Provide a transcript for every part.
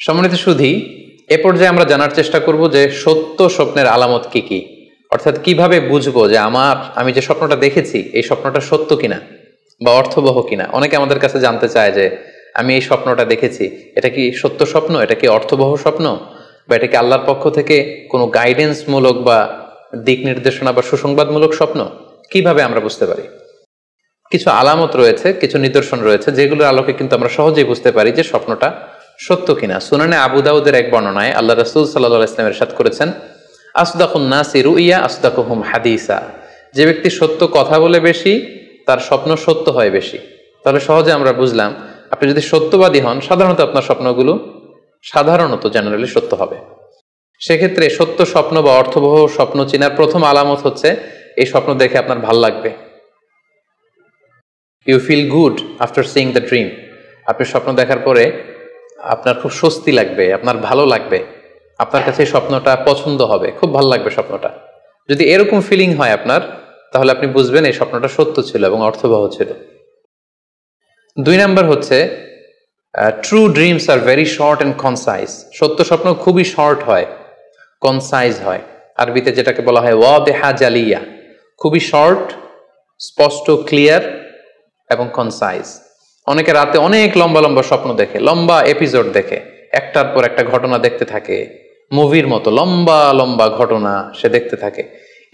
সম্মানিত সুধী, এ পর্যায়ে আমরা জানার চেষ্টা করব যে সত্য স্বপ্নের আলামত কি কি, অর্থাৎ কিভাবে বুঝবো যে আমি যে স্বপ্নটা দেখেছি এই স্বপ্নটা সত্য কিনা বা অর্থবহ কিনা। অনেকে আমাদের কাছে জানতে চায় যে আমি এই স্বপ্নটা দেখেছি, এটা কি সত্য স্বপ্ন, এটা কি অর্থবহ স্বপ্ন, বা এটা কি আল্লাহর পক্ষ থেকে কোনো গাইডেন্স মূলক বা দিক নির্দেশনা বা সুসংবাদমূলক স্বপ্ন। কিভাবে আমরা বুঝতে পারি? কিছু আলামত রয়েছে, কিছু নিদর্শন রয়েছে যেগুলোর আলোকে কিন্তু আমরা সহজেই বুঝতে পারি যে স্বপ্নটা সত্য কিনা। সুনানে আবু দাউদের এক বর্ণনায় আল্লাহ রাসূল সাল্লাল্লাহু আলাইহি ওয়াসাল্লাম ইরশাদ করেছেন, আসদাকুন নাসি রুইয়া আসদাকুহুম হাদিসা। যে ব্যক্তি সত্য কথা বলে বেশি, তার স্বপ্ন সত্য হয় বেশি। তাহলে সহজে আমরা বুঝলাম, আপনি যদি সত্যবাদী হন, সাধারণত আপনার স্বপ্নগুলো জেনারেলি সত্য হবে। সেক্ষেত্রে সত্য স্বপ্ন বা অর্থবহ স্বপ্ন চেনার প্রথম আলামত হচ্ছে, এই স্বপ্ন দেখে আপনার ভাল লাগবে। You feel good after seeing the dream. আপনি স্বপ্ন দেখার পরে আপনার খুব স্বস্তি লাগবে, আপনার ভালো লাগবে, আপনার কাছে স্বপ্নটা পছন্দ হবে, খুব ভালো লাগবে স্বপ্নটা। যদি এরকম ফিলিং হয় আপনার, তাহলে আপনি বুঝবেন এই স্বপ্নটা সত্য ছিল এবং অর্থবহ ছিল। 2 নাম্বার হচ্ছে, true dreams are very short and concise. সত্য স্বপ্ন খুবই শর্ট হয়, কনসাইজ হয়। আরবিতে যেটাকে বলা হয় ওয়াদেহা জালিয়া, খুবই শর্ট, স্পষ্ট, ক্লিয়ার এবং কনসাইজ। অনেকে রাতে অনেক লম্বা লম্বা স্বপ্ন দেখে, লম্বা এপিসোড দেখে, একটার পর একটা ঘটনা দেখতে থাকে, মুভির মতো লম্বা লম্বা ঘটনা সে দেখতে থাকে।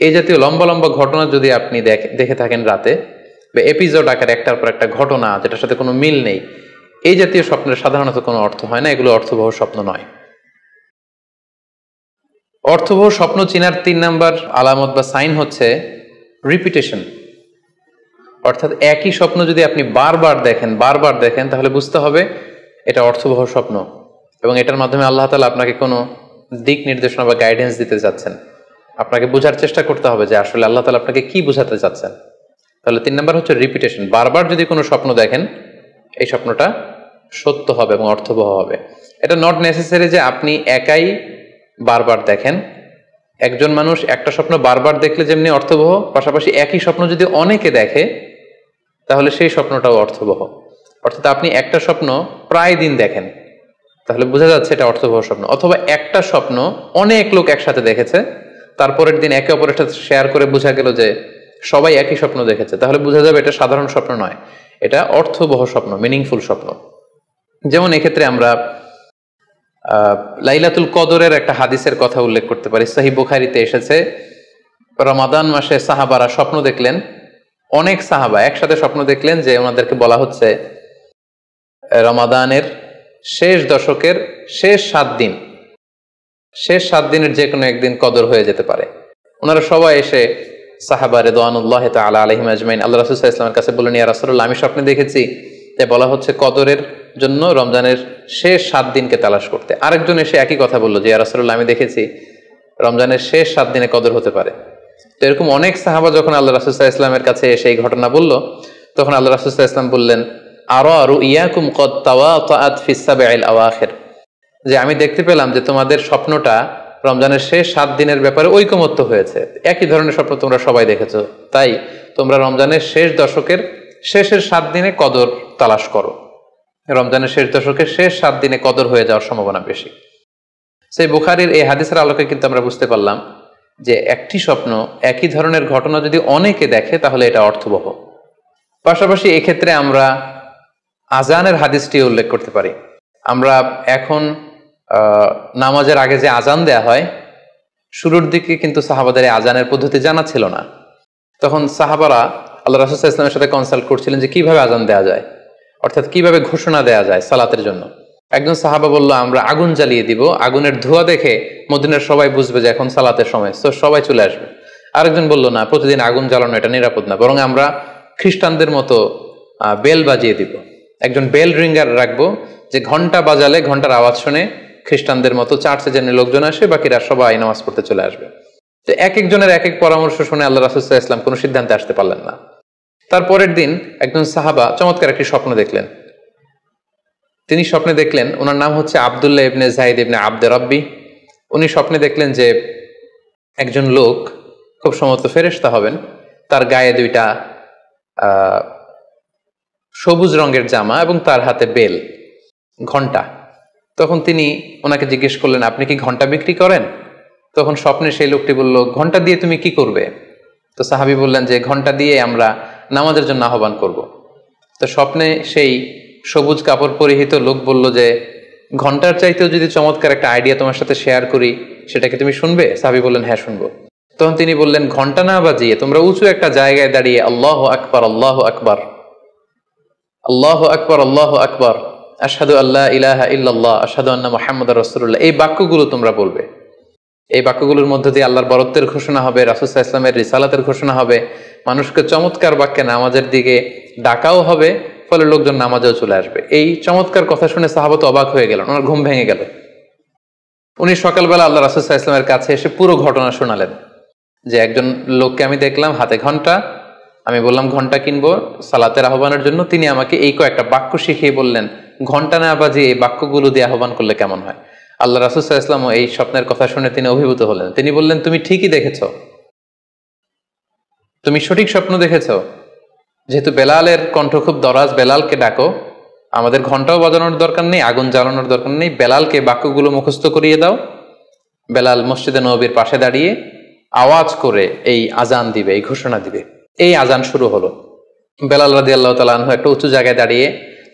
এই জাতীয় লম্বা লম্বা ঘটনা যদি আপনি দেখে থাকেন রাতে, বা এপিসোড আকারে একটার পর একটা ঘটনা যেটার সাথে কোনো মিল নেই, এই জাতীয় স্বপ্নের সাধারণত কোনো অর্থ হয় না, এগুলো অর্থবহ স্বপ্ন নয়। অর্থবহ স্বপ্ন চেনার 3 নাম্বার আলামত বা সাইন হচ্ছে রিপিটেশন। অর্থাৎ একই স্বপ্ন যদি আপনি বারবার দেখেন তাহলে বুঝতে হবে এটা অর্থবহ স্বপ্ন, এবং এটার মাধ্যমে আল্লাহ তাআলা আপনাকে কোনো দিক নির্দেশনা বা গাইডেন্স দিতে যাচ্ছেন। আপনাকে বোঝার চেষ্টা করতে হবে যে আসলে আল্লাহ তাআলা আপনাকে কি বোঝাতে চাচ্ছেন। তাহলে 3 নাম্বার হচ্ছে রিপিটেশন। বারবার যদি কোনো স্বপ্ন দেখেন, এই স্বপ্নটা সত্য হবে এবং অর্থবহ হবে। এটা নট নেসেসারি যে আপনি একাই বারবার দেখেন। একজন মানুষ একটা স্বপ্ন বারবার দেখলে যেমনি অর্থবহ, পাশাপাশি একই স্বপ্ন যদি অনেকে দেখে তাহলে সেই স্বপ্নটাও অর্থবহ। অর্থাৎ আপনি একটা স্বপ্ন প্রায় দিন দেখেন, তাহলে বোঝা যাচ্ছে এটা অর্থবহ স্বপ্ন। অথবা একটা স্বপ্ন অনেক লোক একসাথে দেখেছে, তারপরের দিন একে অপরের সাথে শেয়ার করে বোঝা গেল যে সবাই একই স্বপ্ন দেখেছে, তাহলে বোঝা যাবে এটা সাধারণ স্বপ্ন নয়, এটা অর্থবহ স্বপ্ন, মিনিংফুল স্বপ্ন। যেমন এক্ষেত্রে আমরা লাইলাতুল কদরের একটা হাদিসের কথা উল্লেখ করতে পারি। সহিহ বুখারীতে এসেছে, রমাদান মাসে সাহাবারা স্বপ্ন দেখলেন, অনেক সাহাবা একসাথে স্বপ্ন দেখলেন যে ওনাদেরকে বলা হচ্ছে রমাদানের শেষ দশকের শেষ 7 দিনের যে কোনো একদিন কদর হয়ে যেতে পারে। ওনারা সবাই এসে সাহাবা রিদওয়ানুল্লাহি তাআলা আলাইহিম আজমাইন আল্লাহ রাসূল সাল্লাল্লাহু আলাইহি ওয়াসাল্লামের কাছে বললেন, ইয়া রাসূলুল্লাহ, আমি স্বপ্নে দেখেছি যে বলা হচ্ছে কদরের জন্য রমজানের শেষ 7 দিনকে তালাশ করতে। আরেকজন এসে একই কথা বললো যে ইয়া রাসূলুল্লাহ, আমি দেখেছি রমজানের শেষ 7 দিনে কদর হতে পারে। তো এরকম অনেক সাহাবা যখন আল্লাহ রাসূল সাল্লাল্লাহু আলাইহি ওয়াসাল্লামের কাছে এসে এই ঘটনা বলল, তখন আল্লাহ রাসূল সাল্লাল্লাহু আলাইহি ওয়াসাল্লাম বললেন, আরা রুইয়াকুম কদ তাওয়াতাআত ফিস সাবঈল আওয়াখির, যে আমি দেখতে পেলাম যে তোমাদের স্বপ্নটা রমজানের শেষ 7 দিনের ব্যাপারে ঐকমত্য হয়েছে। একই ধরনের স্বপ্ন তোমরা সবাই দেখেছো, তাই তোমরা রমজানের শেষ দশকের শেষের 7 দিনে কদর তালাশ করো। রমজানের শেষ দশকের শেষ 7 দিনে কদর হয়ে যাওয়ার সম্ভাবনা বেশি। সেই বুখারীর এই হাদিসের আলোকে কিন্তু আমরা বুঝতে পারলাম যে একটি স্বপ্ন, একই ধরনের ঘটনা যদি অনেকে দেখে তাহলে এটা অর্থবহ। পাশাপাশি এক্ষেত্রে আমরা আজানের হাদিসটি উল্লেখ করতে পারি। আমরা এখন নামাজের আগে যে আজান দেয়া হয়, শুরুর দিকে কিন্তু সাহাবাদের আজানের পদ্ধতি জানা ছিল না। তখন সাহাবারা আল্লাহ রাসূল সাল্লাল্লাহু আলাইহি ওয়াসাল্লামের সাথে কনসাল্ট করছিলেন যে কিভাবে আজান দেয়া যায়, অর্থাৎ কিভাবে ঘোষণা দেয়া যায় সালাতের জন্য। একজন সাহাবা বলল, আমরা আগুন জ্বালিয়ে দিব, আগুনের ধোঁয়া দেখে মদিনার সবাই বুঝবে যে এখন সালাতের সময়, তো সবাই চলে আসবে। আরেকজন বলল, না, প্রতিদিন আগুন জ্বালানো এটা নিরাপদ না, বরং আমরা খ্রিস্টানদের মতো বেল বাজিয়ে দিব, একজন বেল রিঙ্গার রাখবো, যে ঘন্টা বাজালে ঘন্টার আওয়াজ শুনে খ্রিস্টানদের মতো চার্চে যেন লোকজন আসে, বাকিরা সবাই নামাজ পড়তে চলে আসবে। তো এক একজনের এক এক পরামর্শ শুনে আল্লাহ রাসূল সাল্লাল্লাহু আলাইহি ওয়াসাল্লাম কোনো সিদ্ধান্তে আসতে পারলেন না। তারপরের দিন একজন সাহাবা চমৎকার একটি স্বপ্ন দেখলেন। তিনি স্বপ্নে দেখলেন, ওনার নাম হচ্ছে আব্দুল্লাহ ইবনে যায়েদ ইবনে আব্দে রাব্বি। উনি স্বপ্নে দেখলেন যে একজন লোক, খুব সম্ভবত ফেরেশতা হবেন, তার গায়ে 2টা সবুজ রঙের জামা এবং তার হাতে বেল, ঘন্টা। তখন তিনি ওনাকে জিজ্ঞেস করলেন, আপনি কি ঘন্টা বিক্রি করেন? তখন স্বপ্নে সেই লোকটি বলল, ঘন্টা দিয়ে তুমি কি করবে? তো সাহাবী বললেন যে ঘন্টা দিয়ে আমরা নামাজের জন্য আহ্বান করব। তো স্বপ্নে সেই সবুজ কাপড় পরিহিত লোক বলল যে ঘন্টার চাইতেও যদি চমৎকার একটা আইডিয়া তোমার সাথে শেয়ার করি, সেটাকে তুমি শুনবে? সাহাবী বললেন, হ্যাঁ শুনবো। তখন তিনি বললেন, ঘন্টা না বাজিয়ে তোমরা উঁচু একটা জায়গায় দাঁড়িয়ে আল্লাহু আকবার, আল্লাহু আকবার, আল্লাহু আকবার, আল্লাহু আকবার, আশহাদু আল্লা ইলাহা ইল্লাল্লাহ, আশহাদু আন্না মুহাম্মাদুর রাসূলুল্লাহ, এই বাক্যগুলো তোমরা বলবে। এই বাক্যগুলোর মধ্যে দিয়ে আল্লাহর বরত্বের ঘোষণা হবে, রাসূল সাল্লাল্লাহু আলাইহি ওয়াসাল্লামের রিসালাতের ঘোষণা হবে, মানুষকে চমৎকার বাক্যে নামাজের দিকে ডাকাও হবে, ফলে লোকজন নামাজেও চলে আসবে। এই চমৎকার কথা শুনে সাহাবা তো অবাক হয়ে গেলেন, ওনার ঘুম ভেঙে গেল। উনি সকালবেলা আল্লাহ রাসূল সাল্লাল্লাহু আলাইহি ওয়াসাল্লামের কাছে এসে পুরো ঘটনা শোনালেন যে একজন লোককে আমি দেখলাম হাতে ঘন্টা, আমি বললাম ঘন্টা কিনবো সালাতের আহ্বানের জন্য, তিনি আমাকে এই কয়েকটা বাক্য শিখিয়ে বললেন ঘন্টা না বাজিয়ে এই বাক্যগুলো দিয়ে আহ্বান করলে কেমন হয়। আল্লাহ রাসূল সাল্লাল্লাহু আলাইহি ওয়াসাল্লাম এই স্বপ্নের কথা শুনে তিনি অভিভূত হলেন। তিনি বললেন, তুমি ঠিকই দেখেছ, তুমি সঠিক স্বপ্ন দেখেছ। যেহেতু বেলালের কণ্ঠ খুব দরাজ, বেলালকে ডাকো, আমাদের ঘন্টাও বাজানোর দরকার নেই, আগুন জ্বালানোর দরকার নেই, বেলালকে বাক্যগুলো মুখস্থ করিয়ে দাও। বেলাল মসজিদে নববীর পাশে দাঁড়িয়ে আওয়াজ করে এই আজান দিবে, এই ঘোষণা দিবে। এই আজান শুরু হলো। বেলাল রাদিয়াল্লাহু তাআলা আনহু একটা উঁচু জায়গায় দাঁড়িয়ে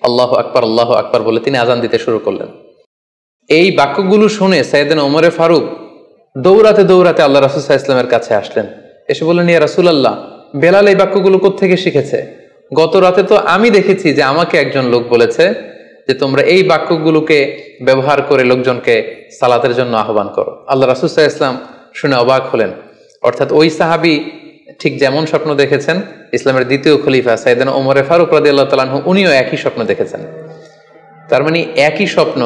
আল্লাহু আকবার, আল্লাহু আকবার বলে তিনি আজান দিতে শুরু করলেন। এই বাক্যগুলো শুনে সাইয়েদনা ওমরে ফারুক দৌড়াতে দৌড়াতে আল্লাহ রাসূল সাল্লাল্লাহু আলাইহি ওয়াসাল্লামের কাছে আসলেন। এসে বললেন, ইয়া রাসূলুল্লাহ, বেলাল এই বাক্যগুলো কোত্থেকে শিখেছে? গত রাতে তো আমি দেখেছি যে আমাকে একজন লোক বলেছে যে তোমরা এই বাক্যগুলোকে ব্যবহার করে লোকজনকে সালাতের জন্য আহ্বান করো। আল্লাহ রাসূল সাল্লাল্লাহু আলাইহি ওয়াসাল্লাম শুনে অবাক হলেন। অর্থাৎ ওই সাহাবী ঠিক যেমন স্বপ্ন দেখেছেন, ইসলামের দ্বিতীয় খলিফা সাইয়েদনা ওমরে ফারুক রাদিয়াল্লাহু তাআলা আনহু উনিও একই স্বপ্ন দেখেছেন। তার মানে একই স্বপ্ন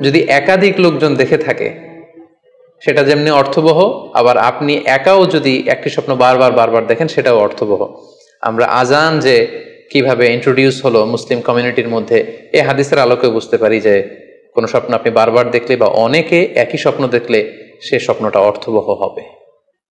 যদি একাধিক লোকজন দেখে থাকে, সেটা যেমনি অর্থবহ, আবার আপনি একাও যদি একটি স্বপ্ন বারবার বারবার দেখেন, সেটাও অর্থবহ। আমরা আজান যে কিভাবে ইন্ট্রোডিউস হলো মুসলিম কমিউনিটির মধ্যে, এই হাদিসের আলোকে বুঝতে পারি যে কোনো স্বপ্ন আপনি বারবার দেখলে বা অনেকে একই স্বপ্ন দেখলে সে স্বপ্নটা অর্থবহ হবে।